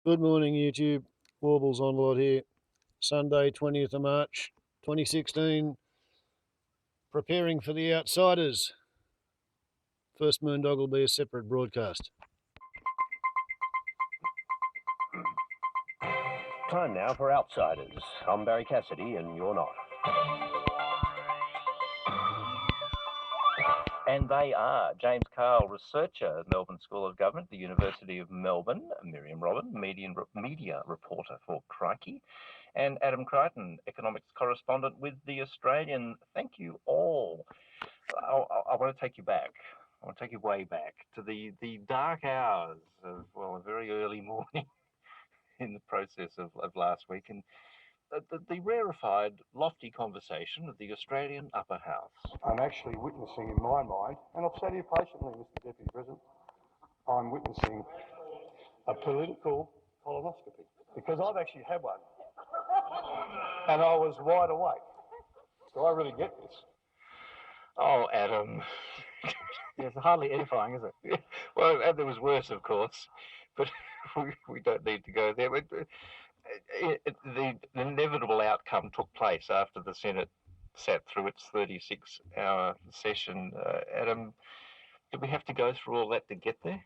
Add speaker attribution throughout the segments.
Speaker 1: Good morning, YouTube. Warbles on lot here. Sunday, 20th of March, 2016. Preparing for the Outsiders. First Moondog will be a separate broadcast.
Speaker 2: Time now for Outsiders. I'm Barry Cassidy, and you're not. And they are James Carl, researcher at Melbourne School of Government, the University of Melbourne, Miriam Robin, media reporter for Crikey, and Adam Crichton, economics correspondent with The Australian. Thank you all. I want to take you back. I want to take you way back to the dark hours of, well, a very early morning in the process of last week, and the rarefied, lofty conversation of the Australian upper house.
Speaker 3: I'm actually witnessing in my mind, and I've sat here patiently, Mr Deputy President, I'm witnessing a political colonoscopy, because I've actually had one, and I was wide awake. Do I really get this?
Speaker 2: Oh, Adam.
Speaker 4: Yeah, it's hardly edifying, is it?
Speaker 2: Well, and there was worse, of course, but we don't need to go there. But the inevitable outcome took place after the Senate sat through its 36-hour session. Adam, did we have to go through all that to get there?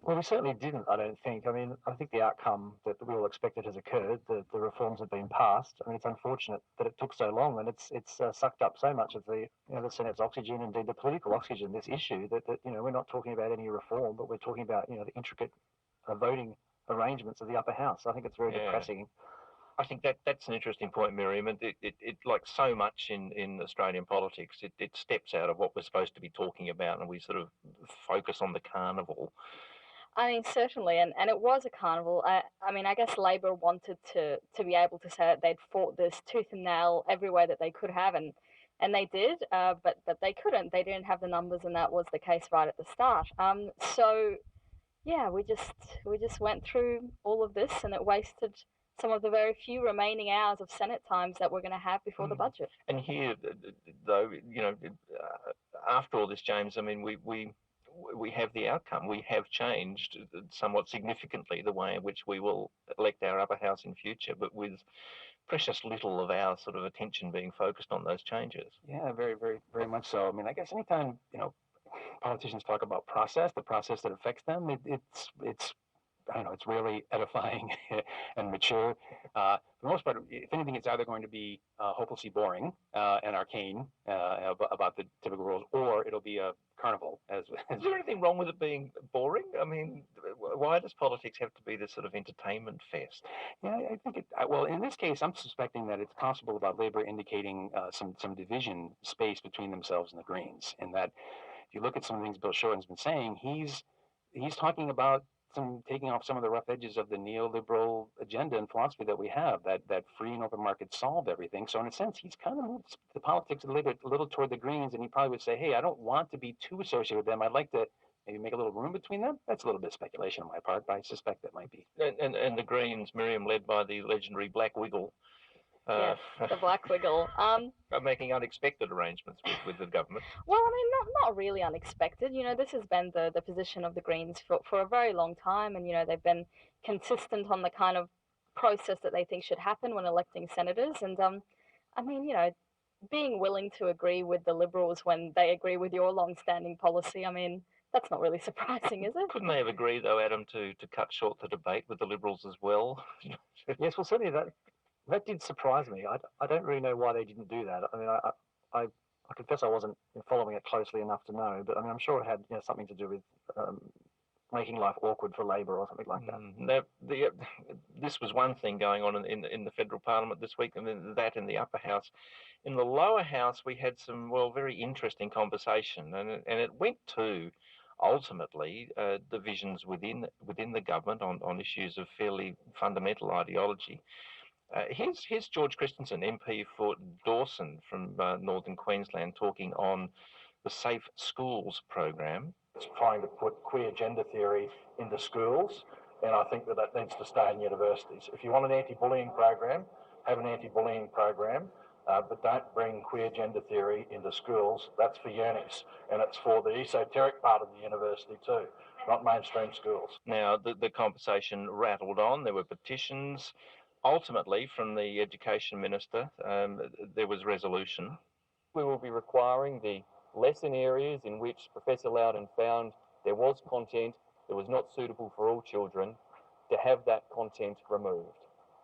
Speaker 4: Well, we certainly didn't, I don't think. I mean, I think the outcome that we all expected has occurred. The reforms have been passed. I mean, it's unfortunate that it took so long, and it's sucked up so much of the the Senate's oxygen, indeed the political oxygen, this issue, that we're not talking about any reform, but we're talking about the intricate voting arrangements of the upper house. I think it's very depressing.
Speaker 2: I think that's an interesting point, Miriam, and it like so much in Australian politics, it steps out of what we're supposed to be talking about, and we sort of focus on the carnival.
Speaker 5: I mean, certainly, and it was a carnival. I mean, I guess Labor wanted to be able to say that they'd fought this tooth and nail everywhere that they could have, and they did, but they couldn't. They didn't have the numbers, and that was the case right at the start. So yeah, we just went through all of this, and it wasted some of the very few remaining hours of Senate times that we're going to have before the budget.
Speaker 2: And here, though, after all this, James, I mean, we have the outcome. We have changed somewhat significantly the way in which we will elect our upper house in future, but with precious little of our sort of attention being focused on those changes.
Speaker 4: Yeah, very, very, very much so. I mean, I guess anytime politicians talk about process, the process that affects them, it's I don't know, it's really edifying and mature. For the most part, if anything, it's either going to be hopelessly boring and arcane about the typical rules, or it'll be a carnival. Is
Speaker 2: there anything wrong with it being boring? I mean, why does politics have to be this sort of entertainment fest?
Speaker 4: Yeah, I think well, in this case, I'm suspecting that it's possible about Labor indicating some division space between themselves and the Greens, and that if you look at some of the things Bill Shorten's been saying, he's talking about taking off some of the rough edges of the neoliberal agenda and philosophy that we have, that free and open markets solve everything. So in a sense, he's kind of moved the politics of the Labor a little toward the Greens, and he probably would say, hey, I don't want to be too associated with them. I'd like to maybe make a little room between them. That's a little bit of speculation on my part, but I suspect that might be.
Speaker 2: And the Greens, Miriam, led by the legendary Black Wiggle.
Speaker 5: Yes, the Black Wiggle.
Speaker 2: Are making unexpected arrangements with the government.
Speaker 5: Well, I mean, not really unexpected. This has been the position of the Greens for a very long time, and they've been consistent on the kind of process that they think should happen when electing senators. And I mean, being willing to agree with the Liberals when they agree with your long-standing policy, I mean, that's not really surprising, is it?
Speaker 2: Couldn't they have agreed, though, Adam, to cut short the debate with the Liberals as well?
Speaker 4: Yes, well, certainly that did surprise me. I don't really know why they didn't do that. I mean, I confess I wasn't following it closely enough to know, but I mean, I'm sure it had something to do with making life awkward for Labor or something like that.
Speaker 2: Now, this was one thing going on in the federal parliament this week, and then that in the upper house. In the lower house, we had some, very interesting conversation, and it went to ultimately divisions within the government on issues of fairly fundamental ideology. Here's George Christensen, MP for Dawson from northern Queensland, talking on the Safe Schools program.
Speaker 6: It's trying to put queer gender theory into schools, and I think that needs to stay in universities. If you want an anti-bullying program, have an anti-bullying program. but don't bring queer gender theory into schools. That's for unis, and it's for the esoteric part of the university too, not mainstream schools.
Speaker 2: Now, the conversation rattled on. There were petitions. Ultimately, from the Education Minister, there was resolution.
Speaker 7: We will be requiring the lesson areas in which Professor Loudon found there was content that was not suitable for all children to have that content removed.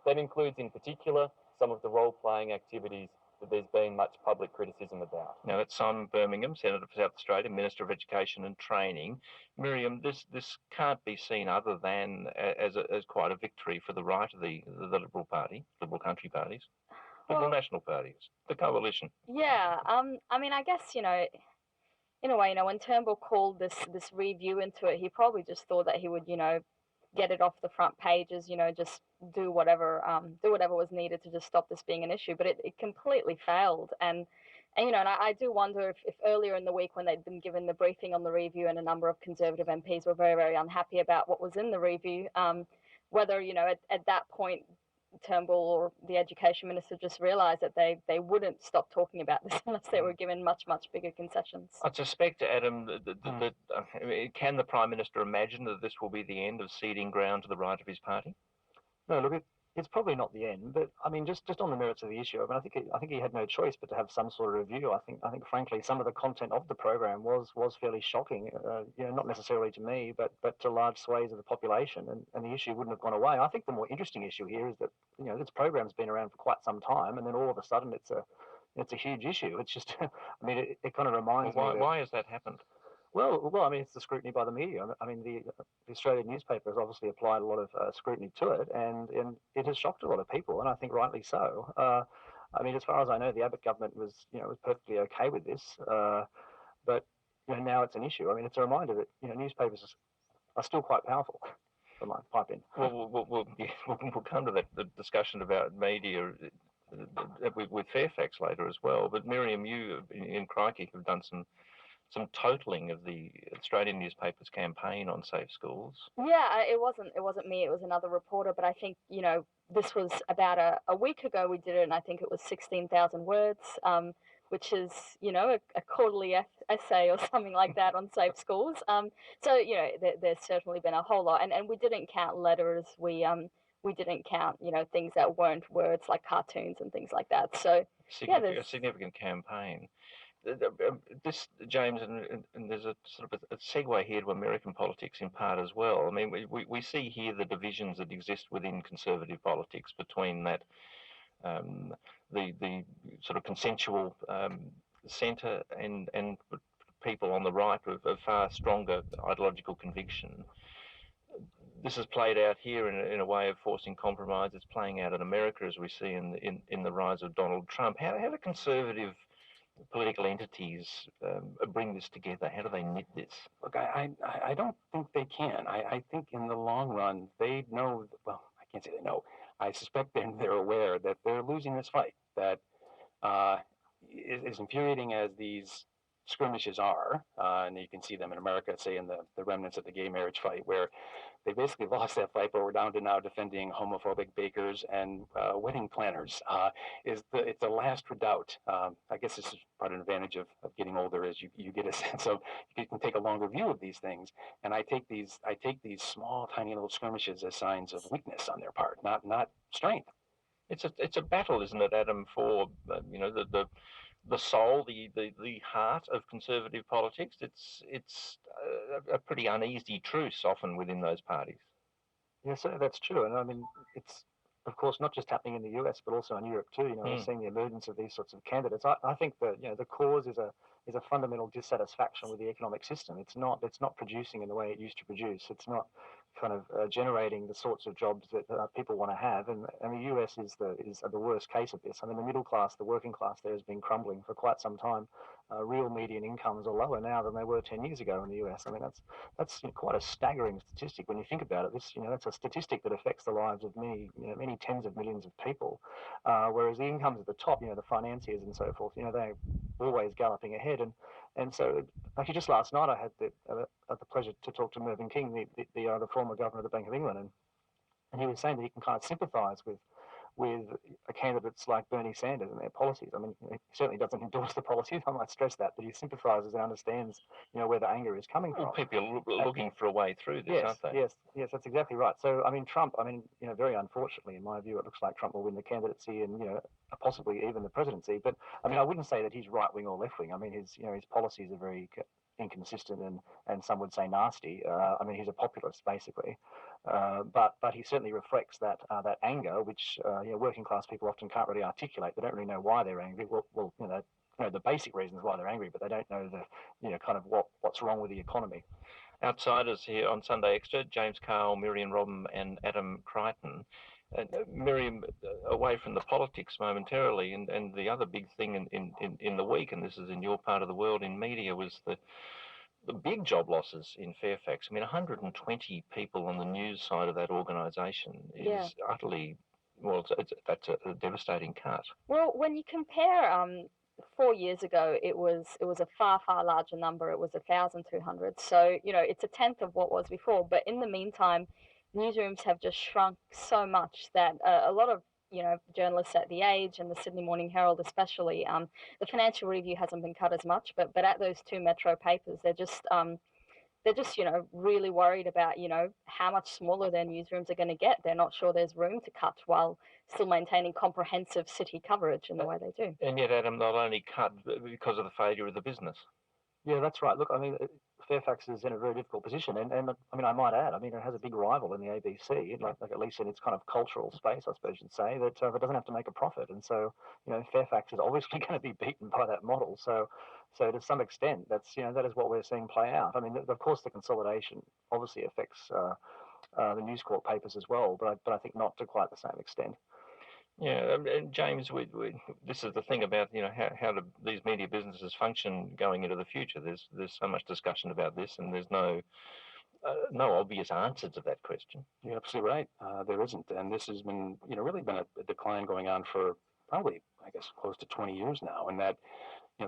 Speaker 7: That includes, in particular, some of the role-playing activities that there's been much public criticism about.
Speaker 2: Now, that's Simon Birmingham, Senator for South Australia, Minister of Education and Training. Miriam, this can't be seen other than as quite a victory for the right of the Liberal Party, Liberal country parties, Liberal national parties, the coalition.
Speaker 5: Yeah, I mean, I guess, in a way, when Turnbull called this review into it, he probably just thought that he would, get it off the front pages, just do whatever was needed to just stop this being an issue. But it completely failed. And I do wonder if earlier in the week, when they'd been given the briefing on the review and a number of Conservative MPs were very, very unhappy about what was in the review, whether, at that point, Turnbull or the Education Minister just realised that they wouldn't stop talking about this unless they were given much, much bigger concessions.
Speaker 2: I suspect, Adam, that can the Prime Minister imagine that this will be the end of ceding ground to the right of his party?
Speaker 8: No, look, it's probably not the end, but I mean, just on the merits of the issue, I mean, I think he had no choice but to have some sort of review. I think, frankly, some of the content of the program was fairly shocking. Not necessarily to me, but to large swathes of the population, and the issue wouldn't have gone away. I think the more interesting issue here is that this program's been around for quite some time, and then all of a sudden it's a huge issue. It's just, I mean, it kind of reminds me.
Speaker 2: Why has that happened?
Speaker 8: Well, I mean, it's the scrutiny by the media. I mean, the Australian newspaper has obviously applied a lot of scrutiny to it, and it has shocked a lot of people, and I think rightly so. I mean, as far as I know, the Abbott government was perfectly okay with this, but now it's an issue. I mean, it's a reminder that newspapers are still quite powerful. For my pipe in.
Speaker 2: We'll come to that discussion about media with Fairfax later as well. But Miriam, you in Crikey have done some totalling of the Australian newspapers' campaign on safe schools.
Speaker 5: Yeah, it wasn't me. It was another reporter. But I think this was about a week ago we did it, and I think it was 16,000 words, which is a quarterly essay or something like that on safe schools. So there's certainly been a whole lot, and we didn't count letters. We didn't count things that weren't words like cartoons and things like that. So
Speaker 2: a significant campaign. This, James, and there's a sort of a segue here to American politics in part as well. I mean, we see here the divisions that exist within conservative politics between that the sort of consensual centre and people on the right of far stronger ideological conviction. This is played out here in a way of forcing compromise. It's playing out in America, as we see in the rise of Donald Trump. How do conservative political entities bring this together? How do they knit this?
Speaker 4: Look, I don't think they can. I think in the long run, they know, well, I can't say they know. I suspect they're aware that they're losing this fight, that as infuriating as these skirmishes are, and you can see them in America, say in the remnants of the gay marriage fight, where they basically lost that fight, but we're down to now defending homophobic bakers and wedding planners. It's the last redoubt. I guess this is part of an advantage of getting older, is you get a sense of, you can take a longer view of these things. And I take these small, tiny little skirmishes as signs of weakness on their part, not strength.
Speaker 2: It's a battle, isn't it, Adam, for the soul, the heart of conservative politics. It's a pretty uneasy truce often within those parties.
Speaker 8: Yes, that's true. And I mean, it's of course not just happening in the US, but also in Europe too. We're seeing the emergence of these sorts of candidates. I think that the cause is a fundamental dissatisfaction with the economic system. It's not producing in the way it used to produce. It's not kind of generating the sorts of jobs that people want to have. And the US is the worst case of this. I mean, the middle class, the working class there has been crumbling for quite some time. Real median incomes are lower now than they were 10 years ago in the US. I mean, that's quite a staggering statistic when you think about it. That's a statistic that affects the lives of many tens of millions of people. Whereas the incomes at the top, the financiers and so forth, they're always galloping ahead. And so, actually, just last night I had the pleasure to talk to Mervyn King, the former governor of the Bank of England, and he was saying that he can kind of sympathise with with candidates like Bernie Sanders and their policies. I mean, he certainly doesn't endorse the policies, I might stress that, but he sympathises and understands, where the anger is coming from.
Speaker 2: People are looking for a way through this, aren't they?
Speaker 8: Yes, that's exactly right. So, I mean, Trump, very unfortunately, in my view, it looks like Trump will win the candidacy and, possibly even the presidency. But, I mean, I wouldn't say that he's right-wing or left-wing. I mean, his policies are very inconsistent and some would say nasty. I mean, he's a populist, basically. But he certainly reflects that anger, which working class people often can't really articulate. They don't really know why they're angry. Well, the basic reasons why they're angry, but they don't know the kind of what's wrong with the economy.
Speaker 2: Outsiders here on Sunday Extra: James Carl, Miriam Robin, and Adam Crichton. Miriam, away from the politics momentarily, and the other big thing in the week, and this is in your part of the world in media, was the big job losses in Fairfax. I mean, 120 people on the news side of that organisation is utterly, well, that's a devastating cut.
Speaker 5: Well, when you compare 4 years ago, it was a far larger number. It was 1,200. So it's a tenth of what was before. But in the meantime, newsrooms have just shrunk so much that a lot of journalists at The Age and the Sydney Morning Herald especially, the Financial Review hasn't been cut as much, but at those two metro papers, they're just really worried about how much smaller their newsrooms are going to get. They're not sure there's room to cut while still maintaining comprehensive city coverage in the way they do.
Speaker 2: And yet, Adam, not only cut because of the failure of the business.
Speaker 8: Yeah, that's right. Look, I mean, Fairfax is in a very difficult position, and I mean, I might add, I mean, it has a big rival in the ABC, like at least in its kind of cultural space, I suppose you'd say, that doesn't have to make a profit, and so Fairfax is obviously going to be beaten by that model. So to some extent, that's that is what we're seeing play out. I mean, of course, the consolidation obviously affects the News Corp papers as well, but I think not to quite the same extent.
Speaker 2: Yeah, and James, this is the thing about how do these media businesses function going into the future. There's so much discussion about this, and there's no obvious answer to that question.
Speaker 4: You're absolutely right. There isn't, and this has been really been a decline going on for probably, I guess, close to 20 years now, and that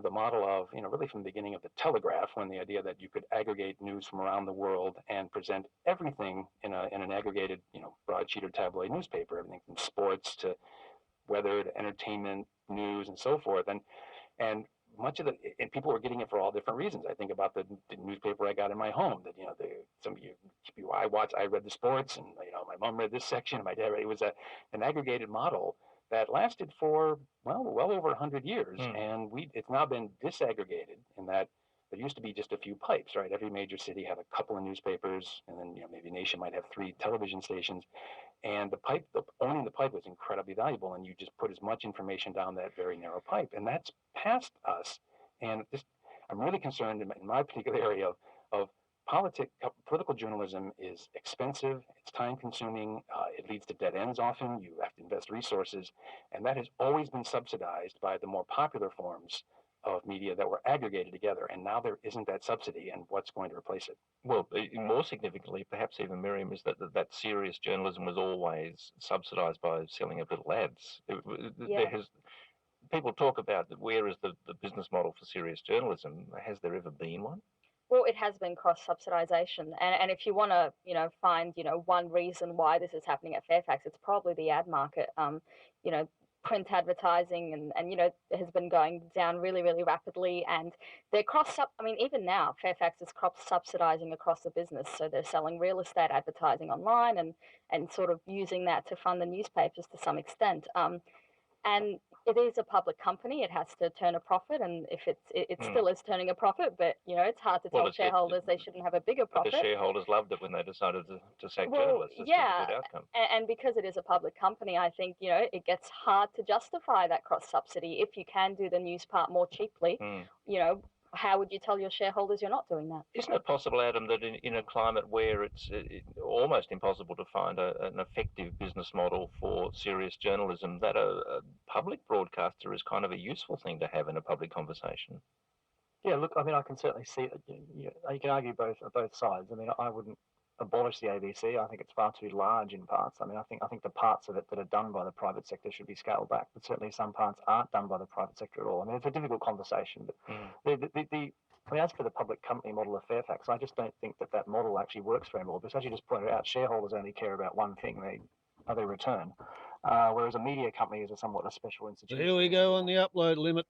Speaker 4: the model of really from the beginning of the Telegraph, when the idea that you could aggregate news from around the world and present everything in an aggregated broadsheet or tabloid newspaper, everything from sports to weather to entertainment, news, and so forth, and much of and people were getting it for all different reasons. I think about the newspaper I got in my home that I read the sports, and my mom read this section, and my dad read. It was an aggregated model that lasted for well over 100 years, and it's now been disaggregated in that there used to be just a few pipes, right? Every major city had a couple of newspapers, and then maybe a nation might have 3 television stations. And owning the pipe was incredibly valuable, and you just put as much information down that very narrow pipe, and that's past us. And I'm really concerned in my particular area of political journalism is expensive, it's time-consuming, it leads to dead ends often, you have to invest resources, and that has always been subsidized by the more popular forms of media that were aggregated together, and now there isn't that subsidy, and what's going to replace it?
Speaker 2: Well, more significantly, perhaps even, Miriam, is that serious journalism was always subsidised by selling of little ads. People talk about where is the business model for serious journalism. Has there ever been one?
Speaker 5: Well, it has been cross-subsidization, and if you want to, find, one reason why this is happening at Fairfax, it's probably the ad market. Print advertising and has been going down really, really rapidly, and they're even now Fairfax is cross-subsidizing across the business, so they're selling real estate advertising online and sort of using that to fund the newspapers to some extent. And it is a public company; it has to turn a profit, and if it still is turning a profit, but it's hard to tell shareholders they shouldn't have a bigger profit.
Speaker 2: But the shareholders loved it when they decided to sack journalists. It's a good outcome.
Speaker 5: And because it is a public company, I think it gets hard to justify that cross subsidy. If you can do the news part more cheaply, how would you tell your shareholders you're not doing that?
Speaker 2: Isn't it possible, Adam, that in a climate where it's almost impossible to find an effective business model for serious journalism, that a public broadcaster is kind of a useful thing to have in a public conversation?
Speaker 8: Yeah, look, I mean, I can certainly see it. You can argue both sides. I mean, I wouldn't abolish the ABC. I think it's far too large in parts. I mean, I think the parts of it that are done by the private sector should be scaled back, but certainly some parts aren't done by the private sector at all. I mean, it's a difficult conversation, but as for the public company model of Fairfax, I just don't think that model actually works very well, because as you just pointed out, shareholders only care about one thing, they return. whereas a media company is a somewhat a special institution.
Speaker 1: Here we go on the upload limit.